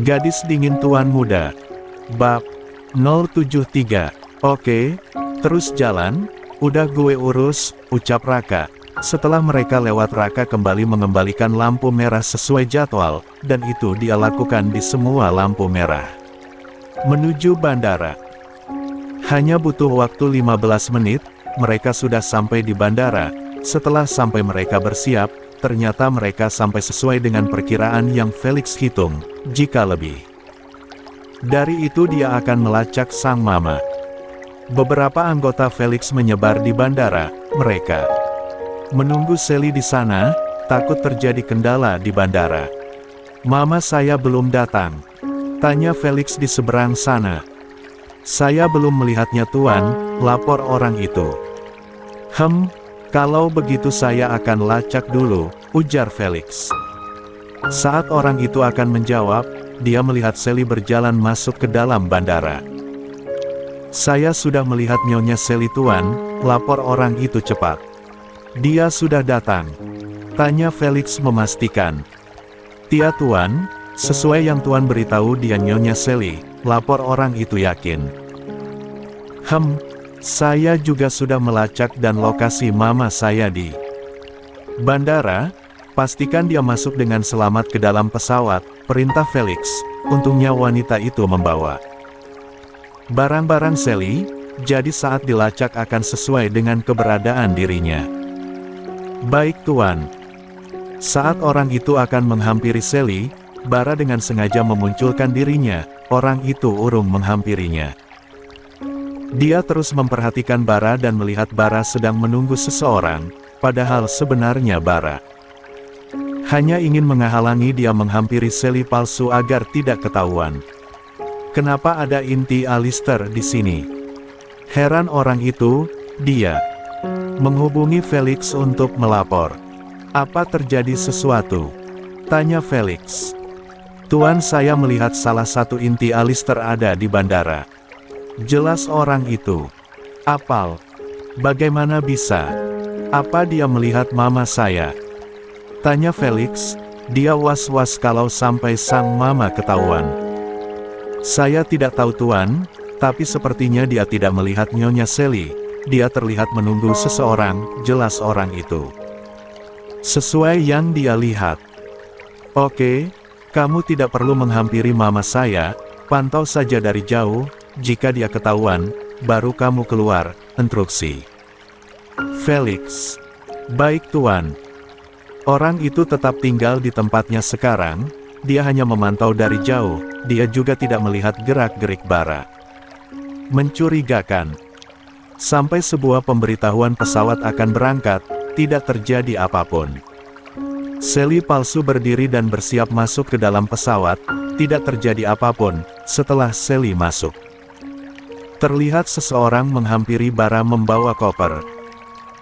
Gadis dingin tuan muda. Bab 073. Oke, terus jalan, udah gue urus, ucap Raka. Setelah mereka lewat, Raka kembali mengembalikan lampu merah sesuai jadwal, dan itu dia lakukan di semua lampu merah. Menuju bandara. Hanya butuh waktu 15 menit, mereka sudah sampai di bandara. Setelah sampai mereka bersiap, ternyata mereka sampai sesuai dengan perkiraan yang Felix hitung, jika lebih. Dari itu dia akan melacak sang mama. Beberapa anggota Felix menyebar di bandara, mereka menunggu Sally di sana, takut terjadi kendala di bandara. "Mama saya belum datang," tanya Felix di seberang sana. "Saya belum melihatnya tuan," lapor orang itu. Kalau begitu saya akan lacak dulu," ujar Felix. Saat orang itu akan menjawab, dia melihat Sally berjalan masuk ke dalam bandara. "Saya sudah melihat Nyonya Sally tuan," lapor orang itu cepat. "Dia sudah datang?" tanya Felix memastikan. "Tia tuan, sesuai yang tuan beritahu dia Nyonya Sally," lapor orang itu yakin. Saya juga sudah melacak dan lokasi mama saya di bandara. Pastikan dia masuk dengan selamat ke dalam pesawat," perintah Felix. Untungnya wanita itu membawa barang-barang Sally, jadi saat dilacak akan sesuai dengan keberadaan dirinya. "Baik tuan." Saat orang itu akan menghampiri Sally, Bara dengan sengaja memunculkan dirinya. Orang itu urung menghampirinya. Dia terus memperhatikan Bara dan melihat Bara sedang menunggu seseorang, padahal sebenarnya Bara hanya ingin menghalangi dia menghampiri Sally palsu agar tidak ketahuan. "Kenapa ada inti Alistair di sini?" heran orang itu. Dia menghubungi Felix untuk melapor. "Apa terjadi sesuatu?" tanya Felix. "Tuan, saya melihat salah satu inti Alistair ada di bandara," jelas orang itu. "Apal? Bagaimana bisa? Apa dia melihat mama saya?" tanya Felix. Dia was-was kalau sampai sang mama ketahuan. "Saya tidak tahu tuan, tapi sepertinya dia tidak melihat Nyonya Sally. Dia terlihat menunggu seseorang," jelas orang itu. "Sesuai yang dia lihat." "Oke, kamu tidak perlu menghampiri mama saya, pantau saja dari jauh. Jika dia ketahuan, baru kamu keluar," instruksi Felix. "Baik tuan." Orang itu tetap tinggal di tempatnya sekarang. Dia hanya memantau dari jauh. Dia juga tidak melihat gerak-gerik Bara. Mencurigakan. Sampai sebuah pemberitahuan pesawat akan berangkat, tidak terjadi apapun. Sally palsu berdiri dan bersiap masuk ke dalam pesawat. Tidak terjadi apapun. Setelah Sally masuk, terlihat seseorang menghampiri Bara membawa koper.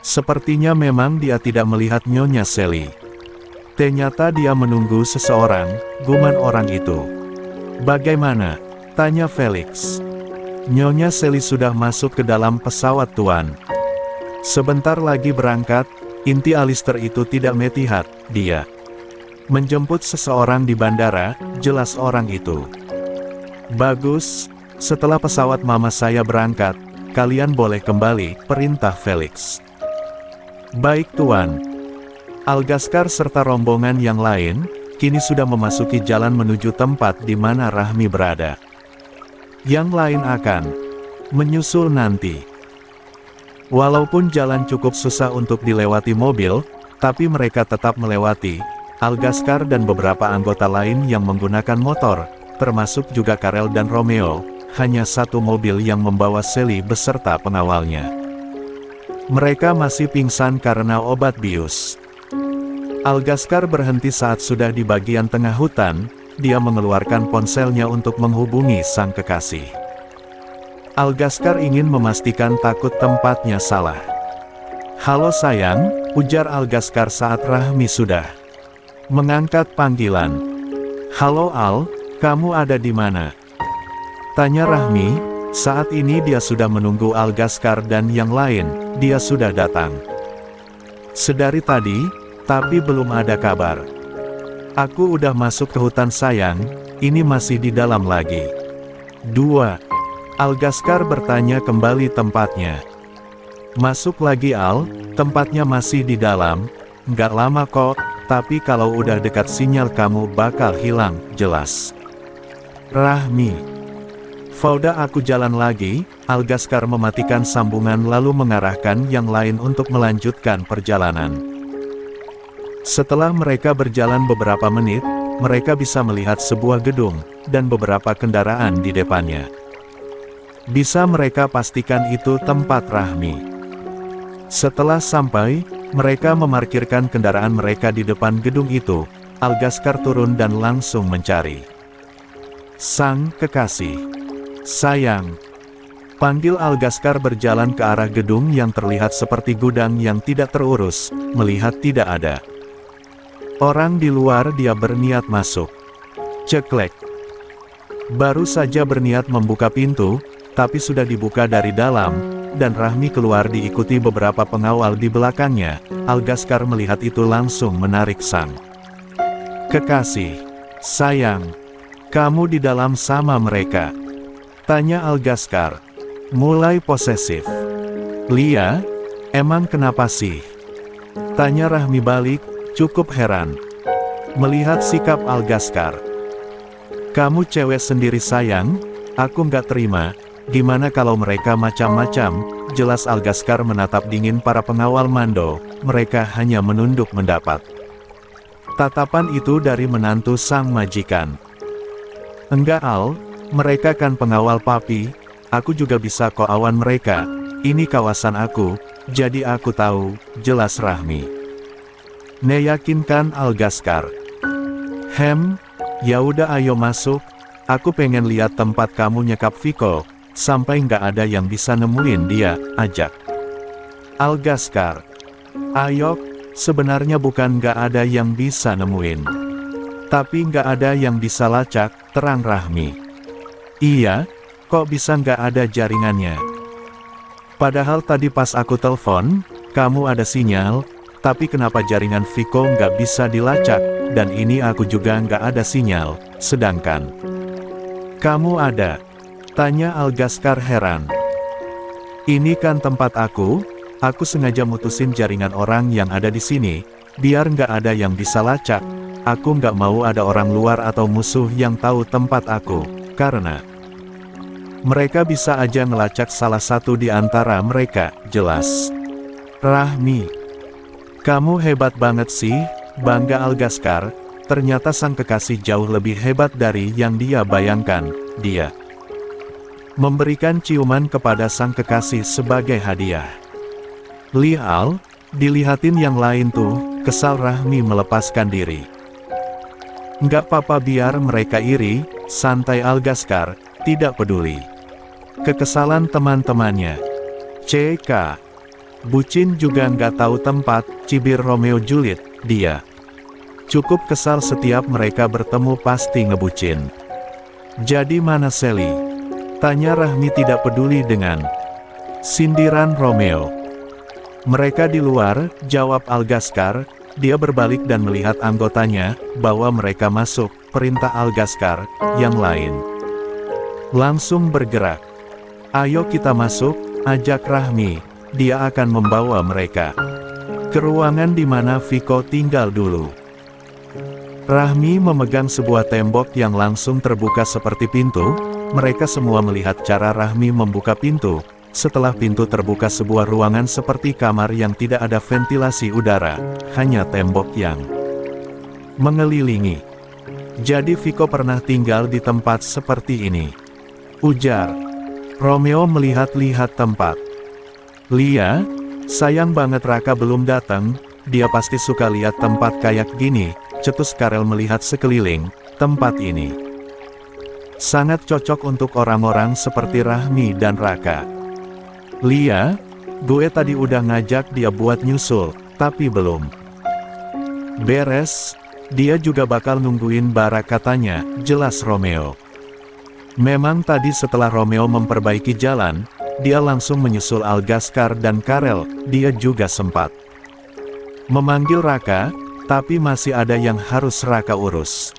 Sepertinya memang dia tidak melihat Nyonya Sally. Ternyata dia menunggu seseorang, guman orang itu. "Bagaimana?" tanya Felix. "Nyonya Sally sudah masuk ke dalam pesawat tuan. Sebentar lagi berangkat." Inti Alistair itu tidak melihat, dia menjemput seseorang di bandara, jelas orang itu. "Bagus, setelah pesawat mama saya berangkat, kalian boleh kembali," perintah Felix. "Baik tuan." Algaskar serta rombongan yang lain, kini sudah memasuki jalan menuju tempat di mana Rahmi berada. Yang lain akan menyusul nanti. Walaupun jalan cukup susah untuk dilewati mobil, tapi mereka tetap melewati. Algaskar dan beberapa anggota lain yang menggunakan motor, termasuk juga Karel dan Romeo, hanya satu mobil yang membawa Sally beserta pengawalnya. Mereka masih pingsan karena obat bius. Algaskar berhenti saat sudah di bagian tengah hutan. Dia mengeluarkan ponselnya untuk menghubungi sang kekasih. Algaskar ingin memastikan takut tempatnya salah. "Halo sayang," ujar Algaskar saat Rahmi sudah mengangkat panggilan. "Halo Al, kamu ada di mana?" tanya Rahmi. Saat ini dia sudah menunggu Algaskar dan yang lain. Dia sudah datang sedari tadi, tapi belum ada kabar. "Aku udah masuk ke hutan sayang," ini masih di dalam lagi. 2. Algaskar bertanya kembali tempatnya. Masuk lagi Al, tempatnya masih di dalam, nggak lama kok, tapi kalau udah dekat sinyal kamu bakal hilang, jelas. Rahmi. Fauda aku jalan lagi, Algaskar mematikan sambungan lalu mengarahkan yang lain untuk melanjutkan perjalanan. Setelah mereka berjalan beberapa menit, mereka bisa melihat sebuah gedung, dan beberapa kendaraan di depannya. Bisa mereka pastikan itu tempat Rahmi. Setelah sampai, mereka memarkirkan kendaraan mereka di depan gedung itu. Algaskar turun dan langsung mencari sang kekasih. Sayang. Panggil Algaskar berjalan ke arah gedung yang terlihat seperti gudang yang tidak terurus, melihat tidak ada orang di luar. Dia berniat masuk. Ceklek. Baru saja berniat membuka pintu, tapi sudah dibuka dari dalam, dan Rahmi keluar diikuti beberapa pengawal di belakangnya. Algaskar melihat itu langsung menarik sang kekasih. Sayang, kamu di dalam sama mereka? Tanya Algaskar, mulai posesif. Lia, emang kenapa sih? Tanya Rahmi balik, cukup heran melihat sikap Algaskar. Kamu cewek sendiri sayang, aku nggak terima. Gimana kalau mereka macam-macam? Jelas Algaskar menatap dingin para pengawal Mando, mereka hanya menunduk mendapat tatapan itu dari menantu sang majikan. Enggak Al, mereka kan pengawal papi, aku juga bisa kok awan mereka, ini kawasan aku, jadi aku tahu, jelas Rahmi. Meyakinkan Algaskar. Yaudah ayo masuk, aku pengen lihat tempat kamu nyekap Viko. Sampai nggak ada yang bisa nemuin dia, ajak Algaskar. Ayo, sebenarnya bukan nggak ada yang bisa nemuin, tapi nggak ada yang bisa lacak, terang Rahmi. Iya, kok bisa nggak ada jaringannya? Padahal tadi pas aku telepon, kamu ada sinyal, tapi kenapa jaringan Viko nggak bisa dilacak, dan ini aku juga nggak ada sinyal, sedangkan kamu ada? Tanya Algaskar heran. Ini kan tempat aku sengaja mutusin jaringan orang yang ada di sini, biar nggak ada yang bisa lacak. Aku nggak mau ada orang luar atau musuh yang tahu tempat aku, karena mereka bisa aja ngelacak salah satu di antara mereka, jelas. Rahmi, kamu hebat banget sih, bangga Algaskar. Ternyata sang kekasih jauh lebih hebat dari yang dia bayangkan. Dia memberikan ciuman kepada sang kekasih sebagai hadiah. Al, dilihatin yang lain tuh, kesal Rahmi melepaskan diri. Nggak apa-apa biar mereka iri, santai Algaskar, tidak peduli kekesalan teman-temannya. CK. Bucin juga nggak tahu tempat, cibir Romeo Juliet, dia cukup kesal setiap mereka bertemu pasti ngebucin. Jadi mana Sally? Tanya Rahmi tidak peduli dengan sindiran Romeo. Mereka di luar, jawab Algaskar. Dia berbalik dan melihat anggotanya, bahwa mereka masuk. Perintah Algaskar, yang lain langsung bergerak. Ayo kita masuk, ajak Rahmi. Dia akan membawa mereka ke ruangan di mana Viko tinggal dulu. Rahmi memegang sebuah tembok yang langsung terbuka seperti pintu. Mereka semua melihat cara Rahmi membuka pintu. Setelah pintu terbuka, sebuah ruangan seperti kamar yang tidak ada ventilasi udara, hanya tembok yang mengelilingi. Jadi Viko pernah tinggal di tempat seperti ini, ujar Romeo melihat-lihat tempat. Lia, sayang banget Raka belum datang, dia pasti suka lihat tempat kayak gini, cetus Karel melihat sekeliling. Tempat ini sangat cocok untuk orang-orang seperti Rahmi dan Raka. Lia, gue tadi udah ngajak dia buat nyusul, tapi belum beres. Dia juga bakal nungguin Bara katanya, jelas Romeo. Memang tadi setelah Romeo memperbaiki jalan, dia langsung menyusul Algaskar dan Karel. Dia juga sempat memanggil Raka, tapi masih ada yang harus Raka urus.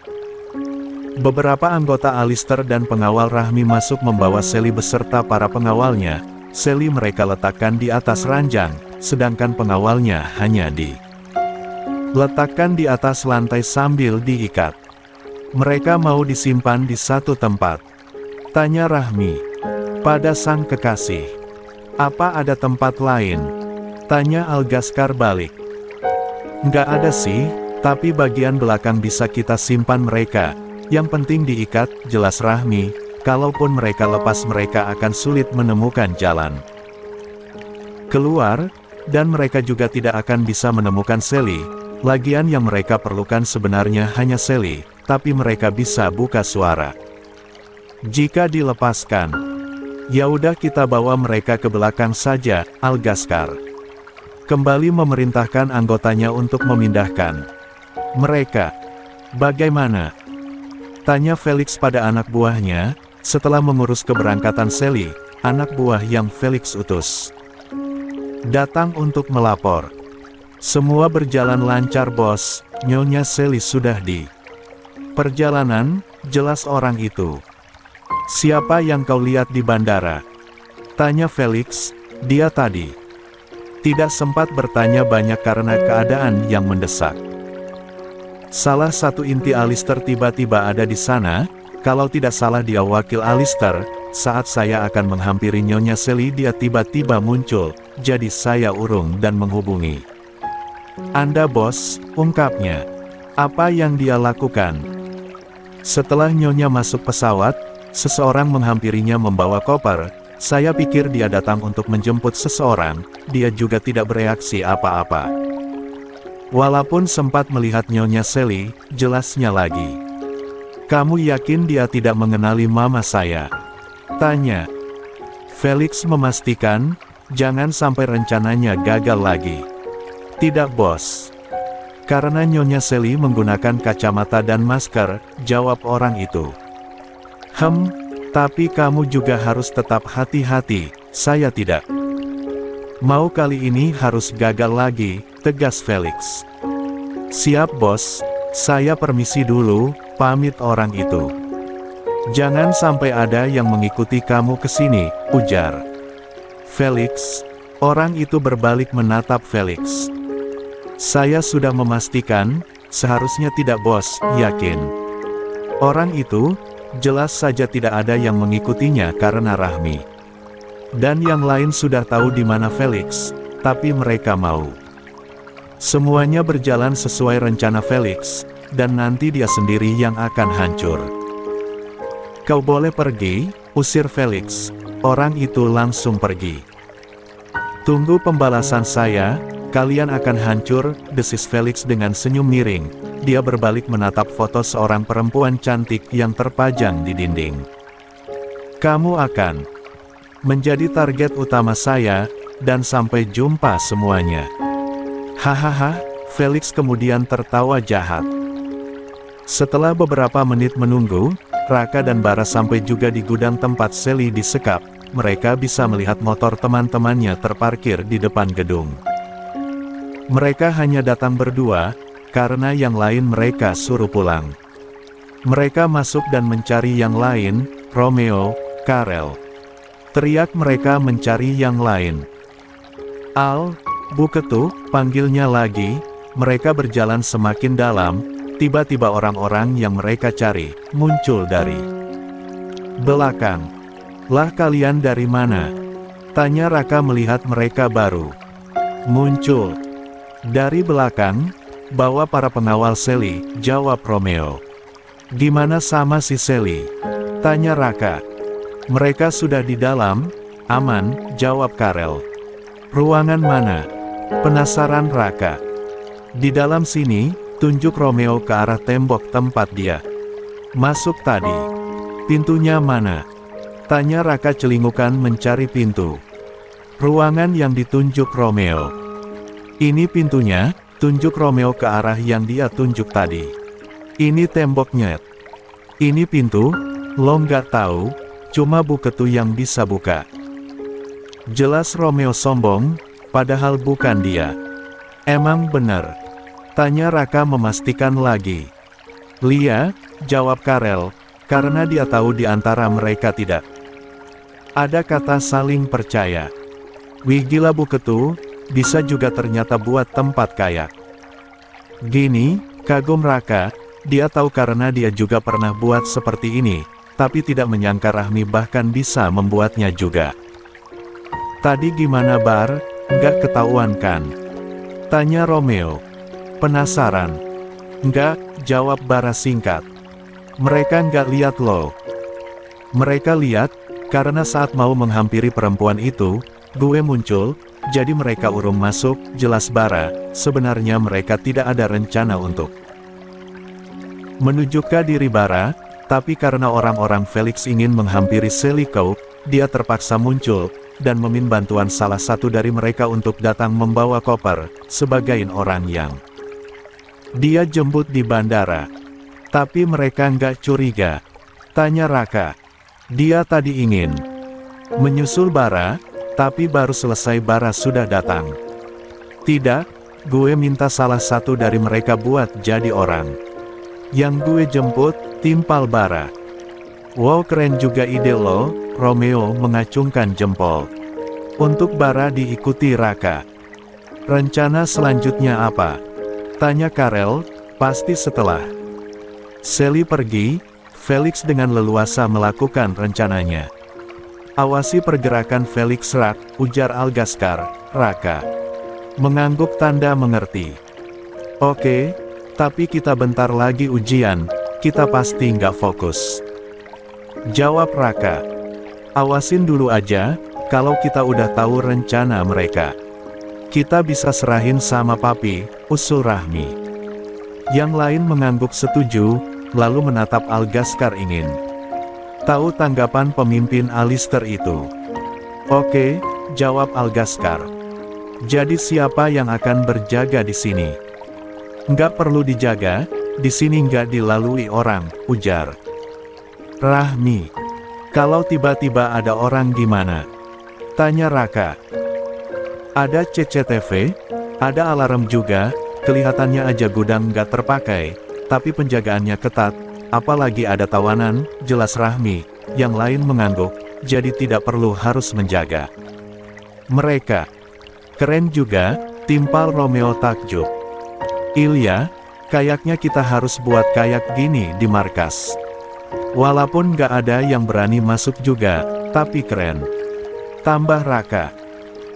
Beberapa anggota Alistair dan pengawal Rahmi masuk membawa Sally beserta para pengawalnya. Sally mereka letakkan di atas ranjang, sedangkan pengawalnya hanya diletakkan di atas lantai sambil diikat. Mereka mau disimpan di satu tempat? Tanya Rahmi pada sang kekasih. Apa ada tempat lain? Tanya Algaskar balik. Nggak ada sih, tapi bagian belakang bisa kita simpan mereka. Yang penting diikat, jelas Rahmi. Kalaupun mereka lepas mereka akan sulit menemukan jalan keluar, dan mereka juga tidak akan bisa menemukan Sally. Lagian yang mereka perlukan sebenarnya hanya Sally, tapi mereka bisa buka suara. Jika dilepaskan, ya udah kita bawa mereka ke belakang saja, Algaskar kembali memerintahkan anggotanya untuk memindahkan mereka. Bagaimana? Tanya Felix pada anak buahnya, setelah mengurus keberangkatan Sally, anak buah yang Felix utus datang untuk melapor. Semua berjalan lancar bos, Nyonya Sally sudah di perjalanan, jelas orang itu. Siapa yang kau lihat di bandara? Tanya Felix, dia tadi tidak sempat bertanya banyak karena keadaan yang mendesak. Salah satu inti Alistair tiba-tiba ada di sana, kalau tidak salah dia wakil Alistair. Saat saya akan menghampiri Nyonya Sally dia tiba-tiba muncul, jadi saya urung dan menghubungi Anda bos, ungkapnya. Apa yang dia lakukan? Setelah Nyonya masuk pesawat, seseorang menghampirinya membawa koper. Saya pikir dia datang untuk menjemput seseorang, dia juga tidak bereaksi apa-apa. Walaupun sempat melihat Nyonya Sally, jelasnya lagi. Kamu yakin dia tidak mengenali mama saya? Tanya. Felix memastikan, jangan sampai rencananya gagal lagi. Tidak bos. Karena Nyonya Sally menggunakan kacamata dan masker, jawab orang itu. Tapi kamu juga harus tetap hati-hati, saya tidak mau kali ini harus gagal lagi, tegas Felix. Siap bos, saya permisi dulu, pamit orang itu. Jangan sampai ada yang mengikuti kamu ke sini, ujar Felix. Orang itu berbalik menatap Felix. Saya sudah memastikan, seharusnya tidak bos, yakin. Orang itu, jelas saja tidak ada yang mengikutinya karena Rahmi dan yang lain sudah tahu di mana Felix, tapi mereka mau. Semuanya berjalan sesuai rencana Felix, dan nanti dia sendiri yang akan hancur. Kau boleh pergi, usir Felix. Orang itu langsung pergi. Tunggu pembalasan saya, kalian akan hancur, desis Felix dengan senyum miring. Dia berbalik menatap foto seorang perempuan cantik yang terpajang di dinding. Kamu akan menjadi target utama saya, dan sampai jumpa semuanya. Hahaha, Felix kemudian tertawa jahat. Setelah beberapa menit menunggu, Raka dan Bara sampai juga di gudang tempat Sally disekap. Mereka bisa melihat motor teman-temannya terparkir di depan gedung. Mereka hanya datang berdua, karena yang lain mereka suruh pulang. Mereka masuk dan mencari yang lain, Romeo, Karel. Teriak mereka mencari yang lain. Al, Bu Ketuh, panggilnya lagi. Mereka berjalan semakin dalam, tiba-tiba orang-orang yang mereka cari, muncul dari belakang. Lah kalian dari mana? Tanya Raka melihat mereka baru muncul dari belakang. Bawa para pengawal Sally, jawab Romeo. Gimana sama si Sally? Tanya Raka. Mereka sudah di dalam, aman, jawab Karel. Ruangan mana? Penasaran Raka. Di dalam sini, tunjuk Romeo ke arah tembok tempat dia masuk tadi. Pintunya mana? Tanya Raka celingukan mencari pintu. Ruangan yang ditunjuk Romeo. Ini pintunya, tunjuk Romeo ke arah yang dia tunjuk tadi. Ini temboknya. Ini pintu, lo nggak tahu, cuma Bu Ketuh yang bisa buka. Jelas Romeo sombong, padahal bukan dia. Emang benar? Tanya Raka memastikan lagi. Lia, jawab Karel, karena dia tahu di antara mereka tidak ada kata saling percaya. Wih gila Bu Ketu, bisa juga ternyata buat tempat kayak gini, kagum Raka, dia tahu karena dia juga pernah buat seperti ini, tapi tidak menyangka Rahmi bahkan bisa membuatnya juga. Tadi gimana Bar, nggak ketahuan kan? Tanya Romeo. Penasaran? Nggak, jawab Bara singkat. Mereka nggak lihat loh. Mereka lihat, karena saat mau menghampiri perempuan itu, gue muncul, jadi mereka urung masuk, jelas Bara, sebenarnya mereka tidak ada rencana untuk menuju ke diri Bara, tapi karena orang-orang Felix ingin menghampiri Seliko, dia terpaksa muncul, dan meminta bantuan salah satu dari mereka untuk datang membawa koper, sebagai orang yang dia jemput di bandara. Tapi mereka nggak curiga. Tanya Raka. Dia tadi ingin menyusul Bara, tapi baru selesai Bara sudah datang. Tidak, gue minta salah satu dari mereka buat jadi orang yang gue jemput, timpal Bara. Wow keren juga ide lo, Romeo mengacungkan jempol. Untuk Bara diikuti Raka. Rencana selanjutnya apa? Tanya Karel, pasti setelah Sally pergi, Felix dengan leluasa melakukan rencananya. Awasi pergerakan Felix Rak, ujar Algaskar, Raka mengangguk tanda mengerti. Oke, tapi kita bentar lagi ujian, kita pasti nggak fokus. Jawab Raka. Awasin dulu aja, kalau kita udah tahu rencana mereka, kita bisa serahin sama Papi, usul Rahmi. Yang lain mengangguk setuju, lalu menatap Algaskar ingin tahu tanggapan pemimpin Alistair itu. Oke, jawab Algaskar. Jadi siapa yang akan berjaga di sini? Nggak perlu dijaga, di sini nggak dilalui orang, ujar Rahmi. Kalau tiba-tiba ada orang gimana? Tanya Raka. Ada CCTV, ada alarm juga, kelihatannya aja gudang nggak terpakai, tapi penjagaannya ketat, apalagi ada tawanan, jelas Rahmi. Yang lain mengangguk, jadi tidak perlu harus menjaga mereka. Keren juga, timpal Romeo takjub. Ilya, kayaknya kita harus buat kayak gini di markas. Walaupun nggak ada yang berani masuk juga, tapi keren. Tambah Raka.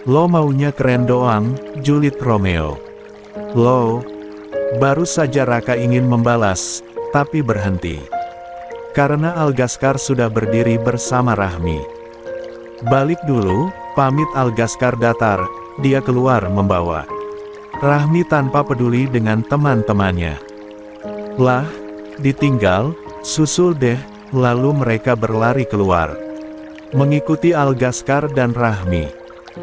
Lo maunya keren doang, julid Romeo. Lo. Baru saja Raka ingin membalas, tapi berhenti. Karena Algaskar sudah berdiri bersama Rahmi. Balik dulu, pamit Algaskar datar, dia keluar membawa Rahmi tanpa peduli dengan teman-temannya. Lah, ditinggal, susul deh, lalu mereka berlari keluar. Mengikuti Algaskar dan Rahmi.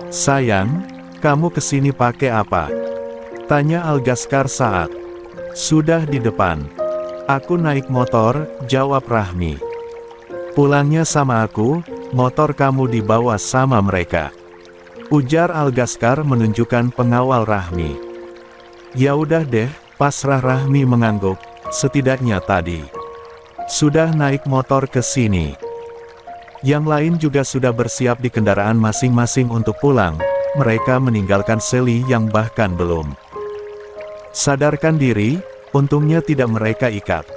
Sayang, kamu kesini pakai apa? Tanya Algaskar saat sudah di depan. Aku naik motor, jawab Rahmi. Pulangnya sama aku, motor kamu dibawa sama mereka. Ujar Algaskar menunjukkan pengawal Rahmi. Ya udah deh, pasrah Rahmi mengangguk, setidaknya tadi sudah naik motor ke sini. Yang lain juga sudah bersiap di kendaraan masing-masing untuk pulang, mereka meninggalkan Sally yang bahkan belum sadarkan diri, untungnya tidak mereka ikat.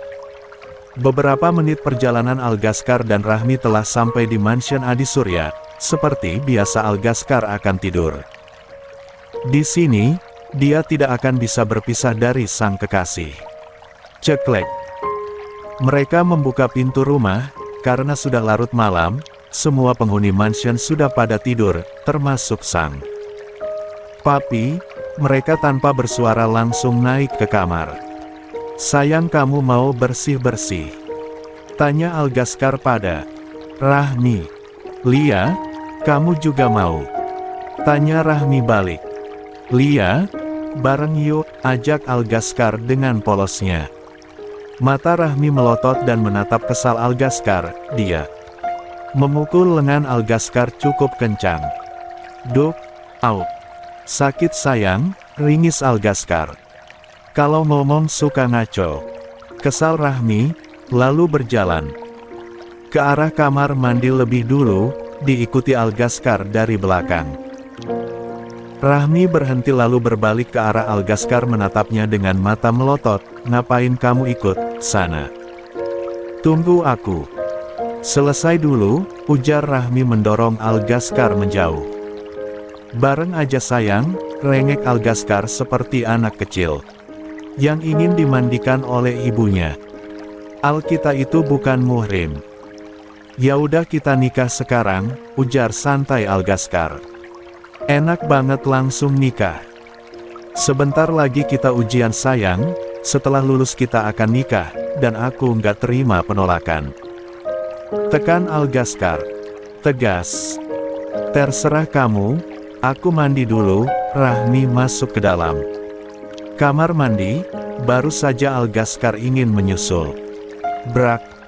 Beberapa menit perjalanan Algaskar dan Rahmi telah sampai di mansion Adi Surya. Seperti biasa Algaskar akan tidur di sini, dia tidak akan bisa berpisah dari sang kekasih. Ceklek. Mereka membuka pintu rumah, karena sudah larut malam, semua penghuni mansion sudah pada tidur, termasuk sang Papi. Mereka tanpa bersuara langsung naik ke kamar. Sayang kamu mau bersih-bersih? Tanya Algaskar pada Rahmi. Lia, kamu juga mau? Tanya Rahmi balik. Lia, bareng yuk, ajak Algaskar dengan polosnya. Mata Rahmi melotot dan menatap kesal Algaskar, dia memukul lengan Algaskar cukup kencang. Duk, au. Sakit sayang, ringis Algaskar. Kalau ngomong suka ngaco. Kesal Rahmi, lalu berjalan ke arah kamar mandi lebih dulu, diikuti Algaskar dari belakang. Rahmi berhenti lalu berbalik ke arah Algaskar menatapnya dengan mata melotot. "Ngapain kamu ikut sana? Tunggu aku selesai dulu," ujar Rahmi mendorong Algaskar menjauh. "Bareng aja sayang," rengek Algaskar seperti anak kecil yang ingin dimandikan oleh ibunya. "Kita itu bukan muhrim." "Ya udah kita nikah sekarang," ujar santai Algaskar. "Enak banget langsung nikah. Sebentar lagi kita ujian sayang, setelah lulus kita akan nikah, dan aku nggak terima penolakan," tekan Algaskar tegas. "Terserah kamu, aku mandi dulu." Rahmi masuk ke dalam kamar mandi, baru saja Algaskar ingin menyusul. Brak!